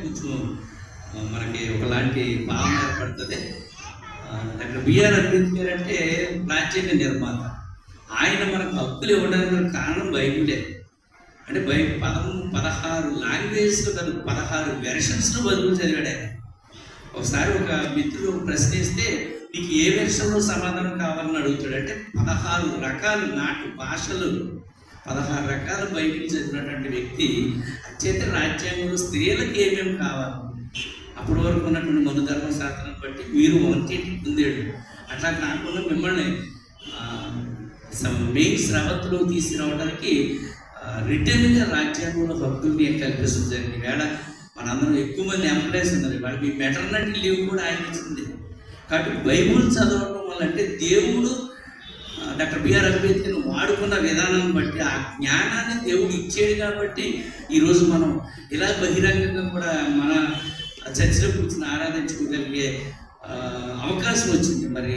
కొంచెం మనకి ఒకలాంటి భావన ఏర్పడుతుంది. డాక్టర్ బిఆర్ అంబేద్కర్ అంటే రాజ్యాంగ నిర్మాత. ఆయన మనకు హక్కులు ఇవ్వడానికి కారణం బైబిలే. అంటే బైబిల్ 16 లాంగ్వేజ్లో తను 16 వెర్షన్స్లో బదులు చదివాడు ఆయన. ఒకసారి ఒక మిత్రుడు ప్రశ్నిస్తే నీకు ఏ వెర్షన్లో సమాధానం కావాలని అడుగుతాడు. అంటే 16 రకాల నాటు భాషలు 16 రకాల బైబిల్ చదివినటువంటి వ్యక్తి అత్యంత రాజ్యాంగంలో స్త్రీలకు ఏమేమి కావాలి అప్పటి వరకు ఉన్నటువంటి మన ధర్మశాస్త్రం బట్టి మీరు 180 పొందాడు. అట్లా కాకుండా మిమ్మల్ని మెయిన్ స్రవత్తులో తీసుకురావడానికి రిటర్న్గా రాజ్యాంగంలో హక్కుల్ని కల్పించడం జరిగింది. వేళ మనందరం ఎక్కువ మంది ఎంప్లాయీస్ ఉన్నారు. వాళ్ళకి మెటర్నిటీ లీవ్ కూడా ఆయన ఇచ్చింది. కాబట్టి బైబుల్ చదవడం వల్ల అంటే దేవుడు డాక్టర్ బిఆర్ అంబేద్కర్ వాడుకున్న విధానాన్ని బట్టి ఆ జ్ఞానాన్ని దేవుడు ఇచ్చాడు. కాబట్టి ఈరోజు మనం ఇలా బహిరంగంగా కూడా మన చర్చిలో కూర్చొని ఆరాధించుకోగలిగే అవకాశం వచ్చింది. మరి